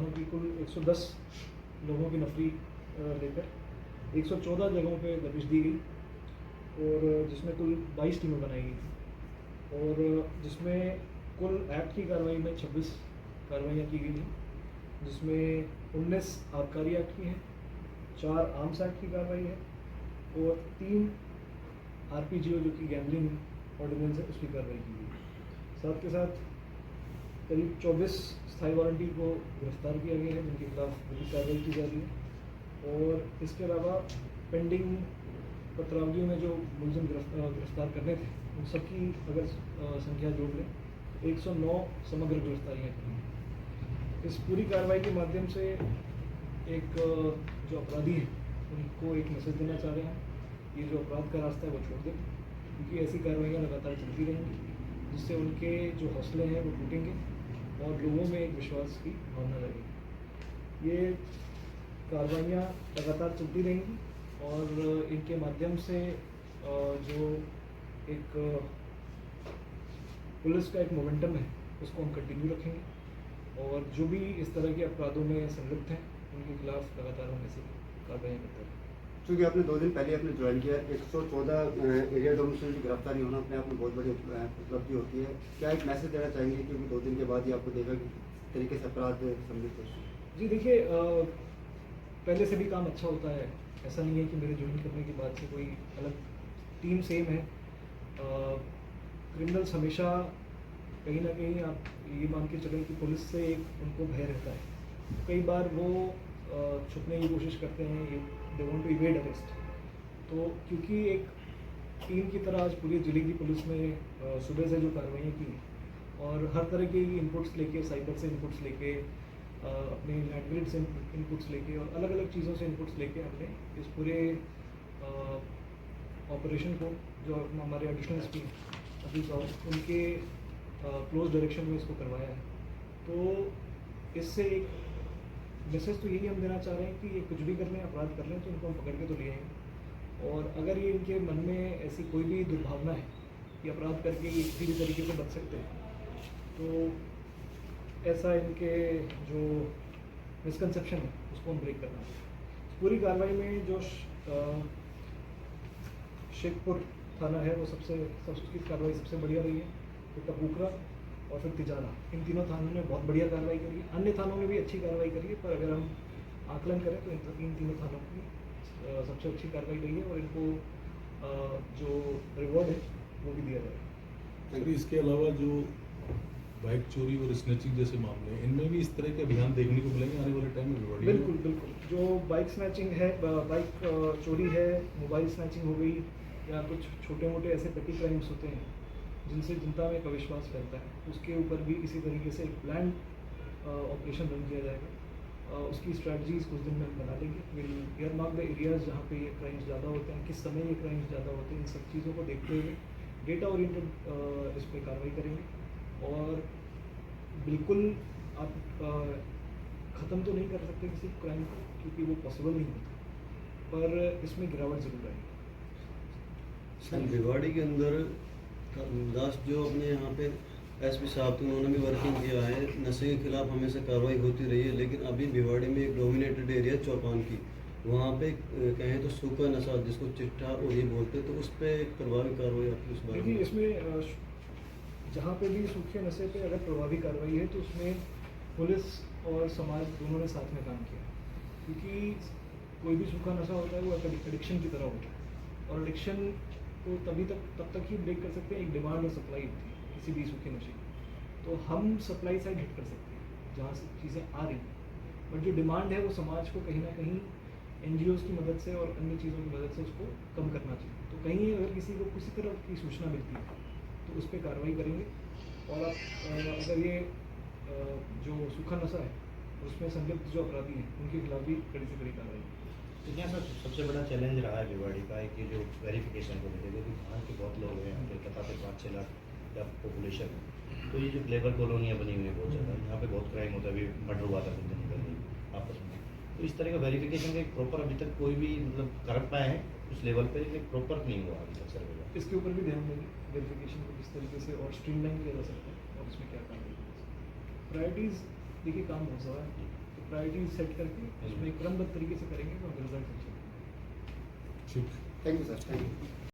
जहाँ की कुल 110 लोगों की नफरी लेकर 114 जगहों पे दबिश दी गई और जिसमें कुल 22 टीमें बनाई गई थी और जिसमें कुल एक्ट की कार्रवाई में 26 कार्रवाइयाँ की गई हैं, जिसमें 19 आबकारी एक्ट की हैं, 4 आर्म्स एक्ट की कार्रवाई है और 3 आरपीजीओ जो कि गैम्बलिंग ऑर्डिनेंस है उसकी कार्रवाई की गई। साथ के साथ करीब 24 स्थायी वारंटी को गिरफ्तार किया गया है जिनके खिलाफ विधिक कार्रवाई की जा रही है और इसके अलावा पेंडिंग पत्रावलियों में जो मुलजिम गिरफ्तार करने थे उन सबकी अगर संख्या जोड़ लें 109 समग्र गिरफ्तारियाँ की हैं। इस पूरी कार्रवाई के माध्यम से एक जो अपराधी हैं उनको एक मैसेज देना चाह रहे हैं, ये जो अपराध का रास्ता है वो छोड़ दें, क्योंकि ऐसी कार्रवाइयाँ लगातार चलती रहेंगी जिससे उनके जो हौसले हैं वो टूटेंगे और लोगों में एक विश्वास की भावना लगेगी। ये कार्रवाइयाँ लगातार चलती रहेंगी और इनके माध्यम से जो एक पुलिस का एक मोमेंटम है उसको हम कंटिन्यू रखेंगे और जो भी इस तरह के अपराधों में संलिप्त हैं उनके खिलाफ लगातार हम ऐसी कार्रवाइयाँ करते रहेंगे। क्योंकि आपने 2 दिन पहले आपने ज्वाइन किया, 114 एरिया डोमिसाइल की गिरफ्तारी होना अपने आप में बहुत बड़ी उपलब्धि होती है। क्या एक मैसेज देना चाहेंगे क्योंकि 2 दिन के बाद ही आपको देखा कि तरीके से अपराध सम्मिलित हो? जी देखिए, पहले से भी काम अच्छा होता है, ऐसा नहीं है कि मेरे ज्वाइन करने के बाद से कोई अलग टीम सेम है। क्रिमिनल्स हमेशा कहीं ना कहीं आप ये मान के चलें कि पुलिस से एक उनको भय रहता है, कई बार वो छुपने की कोशिश करते हैं, they want to evade arrest. तो क्योंकि एक टीम की तरह आज पूरी जिले की पुलिस में सुबह से जो कार्रवाइयाँ की और हर तरह के इनपुट्स लेके, साइबर से इनपुट्स लेके, अपने लैंड से इनपुट्स लेके और अलग अलग चीज़ों से इनपुट्स लेके हमने इस पूरे ऑपरेशन को जो हमारे एडिशनल एसपी अभी उनके क्लोज डायरेक्शन में इसको करवाया है। तो इससे एक मैसेज तो यही हम देना चाह रहे हैं कि ये कुछ भी कर लें, अपराध कर लें तो इनको हम पकड़ के तो ले आएंगे और अगर ये इनके मन में ऐसी कोई भी दुर्भावना है कि अपराध करके ये किसी भी तरीके से बच सकते हैं तो ऐसा इनके जो मिसकंसेप्शन है उसको हम ब्रेक करना है। पूरी कार्रवाई में जो शेखपुर थाना है वो उसकी कार्रवाई सबसे बढ़िया रही है, फिर टपूकरा और फिर तिजाना, इन तीनों थानों ने बहुत बढ़िया कार्रवाई करी है। अन्य थानों ने भी अच्छी कार्रवाई करी है, पर अगर हम आकलन करें तो इन तीनों थानों की सबसे अच्छी कार्रवाई रही है और इनको जो रिवॉर्ड है वो भी दिया जाएगा। सर इसके अलावा जो बाइक चोरी और स्नैचिंग जैसे मामले हैं इनमें भी इस तरह के अभियान देखने को मिलेंगे आने वाले टाइम में? बिल्कुल बिल्कुल, जो बाइक स्नैचिंग है, बाइक चोरी है, मोबाइल स्नैचिंग हो गई या कुछ छोटे मोटे ऐसे पेटी क्राइम्स होते हैं जिनसे जनता में एक अविश्वास फैलता है, उसके ऊपर भी इसी तरीके से एक प्लान ऑपरेशन रन किया जाएगा। उसकी स्ट्रैटजीज कुछ दिन में हम बना लेंगे। विल ईयरमार्क द एरियाज़ जहाँ पे ये क्राइम्स ज़्यादा होते हैं, किस समय ये क्राइम्स ज़्यादा होते हैं, इन सब चीज़ों को देखते हुए डेटा ओरिएंटेड इस पर कार्रवाई करेंगे और बिल्कुल आप ख़त्म तो नहीं कर सकते किसी क्राइम को क्योंकि वो पॉसिबल नहीं होता, पर इसमें गिरावट ज़रूर आएगी। सर भिवाड़ी के अंदर लास्ट जो अपने यहाँ पे एसपी साहब थे उन्होंने भी वर्किंग किया है, नशे के खिलाफ हमेशा कार्रवाई होती रही है, लेकिन अभी भिवाड़ी में एक डोमिनेटेड एरिया चौपान की, वहाँ पे कहें तो सूखा नशा जिसको चिट्ठा और ये बोलते हैं, तो उस पर एक प्रभावी कार्रवाई आपकी उस बारे में? इसमें जहाँ पे भी सूखे नशे पे अगर प्रभावी कार्रवाई है तो उसमें पुलिस और समाज दोनों ने साथ में काम किया, क्योंकि कोई भी सूखा नशा होता है वो एडिक्शन की तरह होता है और एडिक्शन को तब तक ही ब्रेक कर सकते हैं एक डिमांड और सप्लाई होती है किसी भी सूखे नशे की। तो हम सप्लाई साइड हिट कर सकते हैं जहाँ से चीज़ें आ रही हैं, बट जो डिमांड है वो समाज को कहीं ना कहीं NGOs की मदद से और अन्य चीज़ों की मदद से उसको कम करना चाहिए। तो कहीं अगर किसी को किसी तरह की सूचना मिलती है तो उस पर कार्रवाई करेंगे और अगर ये जो सूखा नशा है उसमें संलिप्त जो अपराधी हैं उनके खिलाफ भी कड़ी से कड़ी कार्रवाई। तो यहाँ पर सबसे बड़ा चैलेंज रहा है भिवाड़ी का एक ये जो वेरिफिकेशन को लेकर, क्योंकि वहाँ के बहुत लोग हैं, यहाँ पे पता थे 5-6 लाख का पॉपुलेशन है, तो ये जो लेबर कॉलोनियाँ बनी हुई हैं बहुत ज़्यादा, यहाँ पे बहुत क्राइम होता है। अभी मर्डर हुआ था कुछ दिन पहले आपस में, तो इस तरह का वेरिफिकेशन का एक प्रॉपर अभी तक कोई भी मतलब कर पाए हैं उस लेवल पर, लेकिन प्रॉपर नहीं हुआ अभी तक सर्वे का। इसके ऊपर भी ध्यान देंगे, वेरिफिकेशन को किस तरीके से और स्ट्रीमलाइन किया जा सकता है और इसमें क्या काम है। प्रायोरिटीज़ देखिए, काम बहुत सारा है, प्रायोरिटीज सेट करके उसमें क्रमबद्ध तरीके से करेंगे तो हम रिजल्ट अच्छे ठीक thank you sir, thank you.